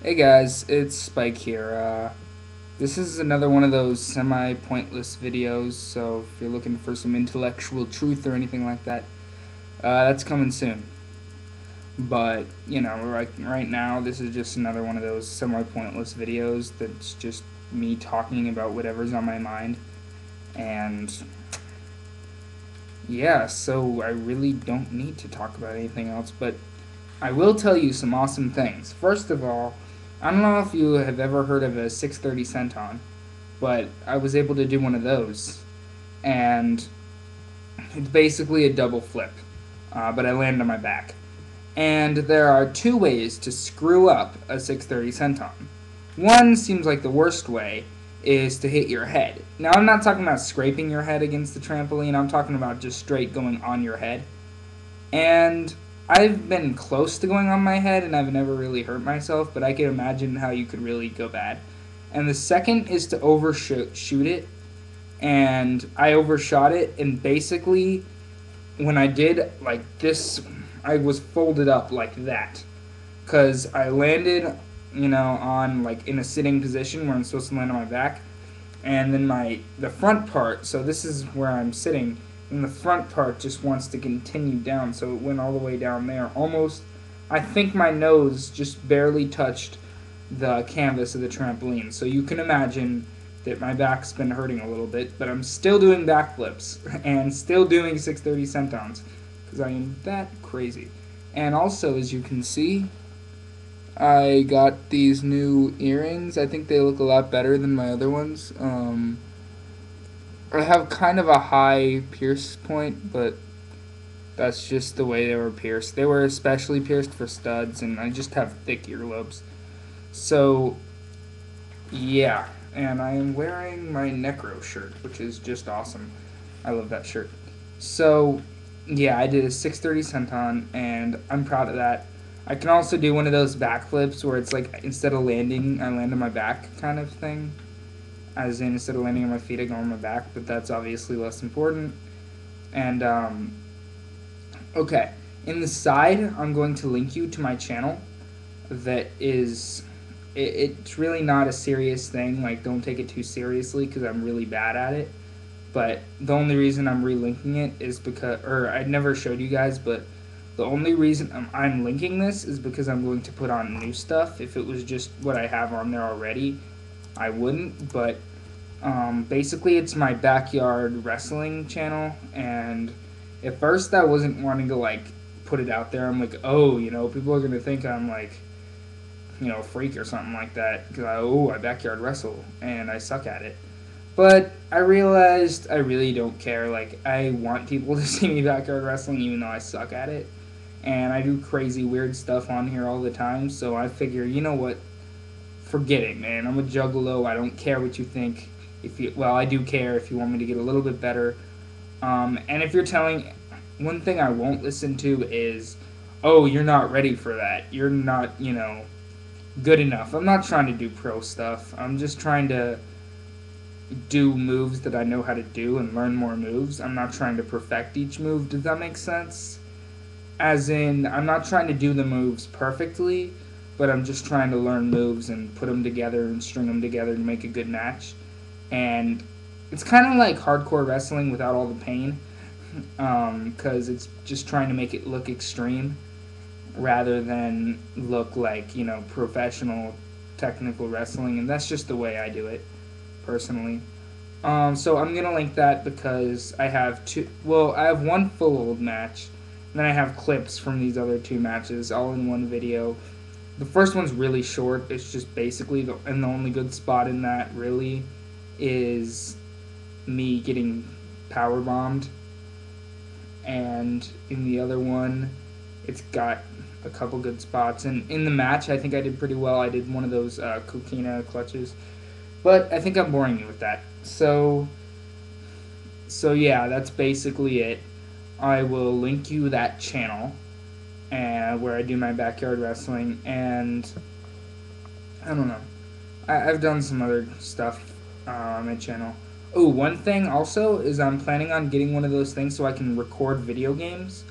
Hey guys, it's Spike here. This is another one of those semi-pointless videos, so if you're looking for some intellectual truth or anything like that, that's coming soon. But, right now, this is just another one of those semi-pointless videos that's just me talking about whatever's on my mind. And, yeah, so I really don't need to talk about anything else, but I will tell you some awesome things. First of all, I don't know if you have ever heard of a 630 centon, but I was able to do one of those, and it's basically a double flip, but I land on my back. And there are two ways to screw up a 630 centon. One seems like the worst way is to hit your head. Now, I'm not talking about scraping your head against the trampoline, I'm talking about just straight going on your head. And I've been close to going on my head and I've never really hurt myself, but I can imagine how you could really go bad. And the second is to overshoot it, and I overshot it, and basically when I did like this, I was folded up like that because I landed, on like in a sitting position where I'm supposed to land on my back, and then the front part. So this is where I'm sitting, and the front part just wants to continue down. So it went all the way down there, almost. I think my nose just barely touched the canvas of the trampoline. So you can imagine that my back's been hurting a little bit, but I'm still doing backflips and still doing 630 centons because I am that crazy. And also, as you can see, I got these new earrings. I think they look a lot better than my other ones. I have kind of a high pierce point, but that's just the way they were pierced. They were especially pierced for studs, and I just have thick earlobes. So, yeah. And I am wearing my Necro shirt, which is just awesome. I love that shirt. So, yeah, I did a 630 centon, and I'm proud of that. I can also do one of those backflips where it's like instead of landing, I land on my back kind of thing. As in, instead of landing on my feet, I go on my back, but that's obviously less important. And, okay. In the side, I'm going to link you to my channel that is. It's really not a serious thing. Like, don't take it too seriously because I'm really bad at it. But the only reason I'm relinking it is because, or I never showed you guys, but the only reason I'm linking this is because I'm going to put on new stuff. If it was just what I have on there already, I wouldn't. But basically, it's my backyard wrestling channel, and at first I wasn't wanting to like put it out there. I'm like, oh, people are gonna think I'm like, a freak or something like that because I backyard wrestle and I suck at it. But I realized I really don't care. Like, I want people to see me backyard wrestling even though I suck at it. And I do crazy, weird stuff on here all the time. So I figure, you know what? Forget it, man. I'm a juggalo. I don't care what you think. Well, I do care if you want me to get a little bit better. And if you're telling, one thing I won't listen to is, oh, you're not ready for that. You're not, good enough. I'm not trying to do pro stuff. I'm just trying to do moves that I know how to do and learn more moves. I'm not trying to perfect each move. Does that make sense? As in, I'm not trying to do the moves perfectly, but I'm just trying to learn moves and put them together and string them together to make a good match. And it's kind of like hardcore wrestling without all the pain, because it's just trying to make it look extreme rather than look like, professional technical wrestling. And that's just the way I do it personally. So I'm gonna link that because I have two. Well, I have one full old match, and then I have clips from these other two matches all in one video. The first one's really short. It's just basically and the only good spot in that really is me getting power bombed, and in the other one, it's got a couple good spots. And in the match, I think I did pretty well. I did one of those coquina clutches. But I think I'm boring you with that. So yeah, that's basically it. I will link you that channel where I do my backyard wrestling, and I don't know. I've done some other stuff on my channel. Oh, one thing also is I'm planning on getting one of those things so I can record video games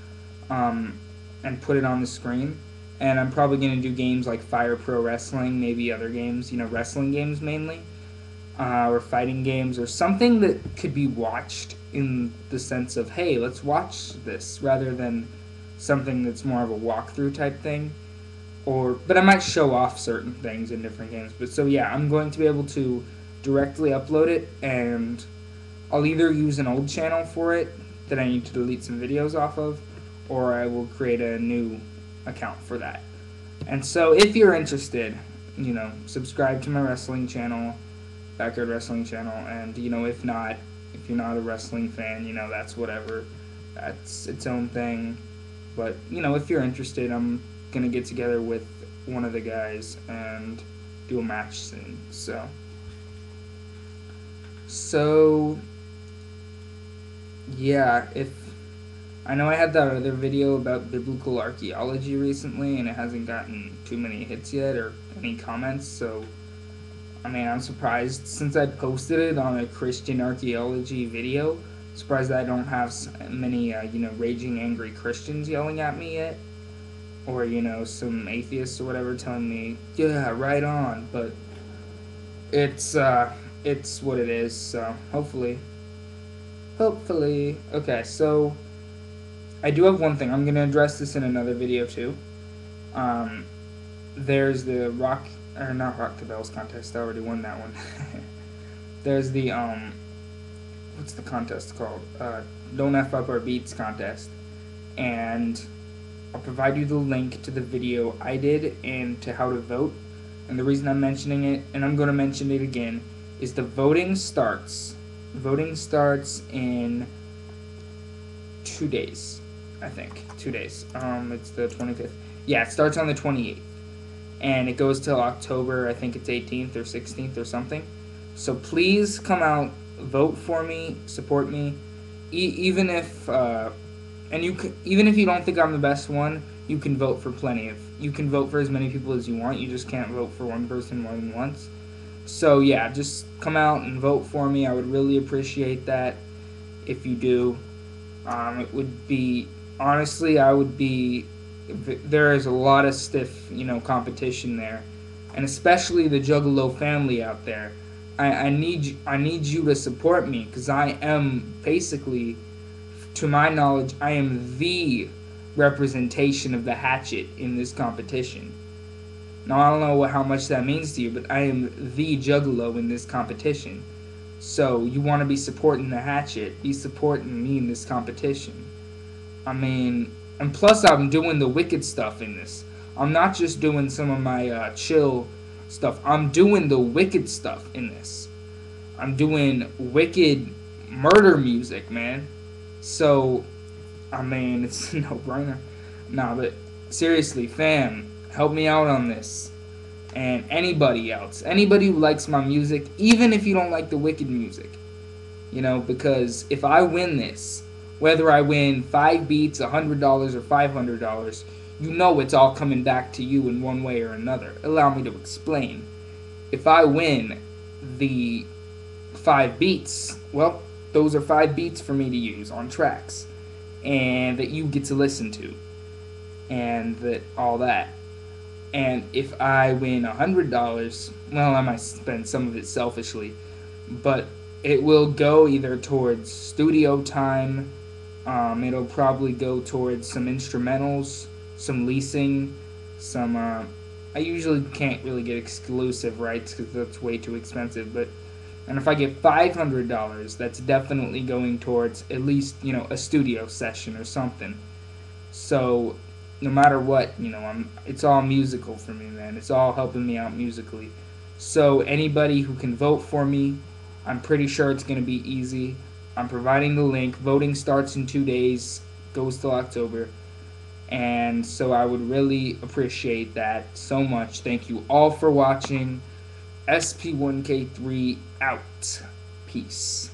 and put it on the screen. and I'm probably going to do games like Fire Pro Wrestling, maybe other games, wrestling games mainly, or fighting games, or something that could be watched in the sense of, hey, let's watch this, rather than something that's more of a walkthrough type thing. But I might show off certain things in different games. But so yeah, I'm going to be able to directly upload it, and I'll either use an old channel for it that I need to delete some videos off of, or I will create a new account for that. And so if you're interested, subscribe to my wrestling channel, Backyard Wrestling channel, and if not, if you're not a wrestling fan, that's whatever. That's its own thing. But if you're interested, I'm gonna get together with one of the guys and do a match soon. So yeah, if I know I had that other video about biblical archaeology recently, and it hasn't gotten too many hits yet or any comments, so I mean, I'm surprised since I posted it on a Christian archaeology video. I'm surprised that I don't have many, raging angry Christians yelling at me yet, or some atheists or whatever telling me, yeah, right on. But it's what it is. So hopefully. Okay, so I do have one thing. I'm gonna address this in another video too. There's the not Rock the Bells contest. I already won that one. There's the what's the contest called? Don't F Up Our Beats contest, and I'll provide you the link to the video I did and to how to vote. And the reason I'm mentioning it, and I'm going to mention it again, is the voting starts. Voting starts in 2 days, I think. 2 days. It's the 25th. Yeah, it starts on the 28th. And it goes till October, I think it's 18th or 16th or something. So please come out, vote for me, support me. Even if even if you don't think I'm the best one, you can vote for you can vote for as many people as you want. You just can't vote for one person more than once. So yeah, just come out and vote for me. I would really appreciate that if you do. It would be, honestly, there is a lot of stiff, competition there, and especially the Juggalo family out there. I need you to support me, because I am basically, to my knowledge, I am the representation of the hatchet in this competition. Now I don't know how much that means to you, but I am the Juggalo in this competition. So you want to be supporting the hatchet, be supporting me in this competition. I mean, and plus I'm doing the wicked stuff in this. I'm not just doing some of my chill stuff. I'm doing the wicked stuff in this. I'm doing wicked murder music, man. So, I mean, it's a no-brainer. Nah, but seriously, fam, help me out on this. And anybody else, anybody who likes my music, even if you don't like the wicked music, because if I win this, whether I win 5 beats, $100, or $500, it's all coming back to you in one way or another. Allow me to explain. If I win the 5 beats, well, those are 5 beats for me to use on tracks, and that you get to listen to, and all that. And if I win $100, well, I might spend some of it selfishly, but it will go either towards studio time. It'll probably go towards some instrumentals, some leasing, some. I usually can't really get exclusive rights because that's way too expensive. And if I get $500, that's definitely going towards at least a studio session or something. So no matter what, it's all musical for me, man. It's all helping me out musically. So anybody who can vote for me, I'm pretty sure it's going to be easy. I'm providing the link. Voting starts in 2 days, goes till October. And so I would really appreciate that so much. Thank you all for watching. SP1K3 out. Peace.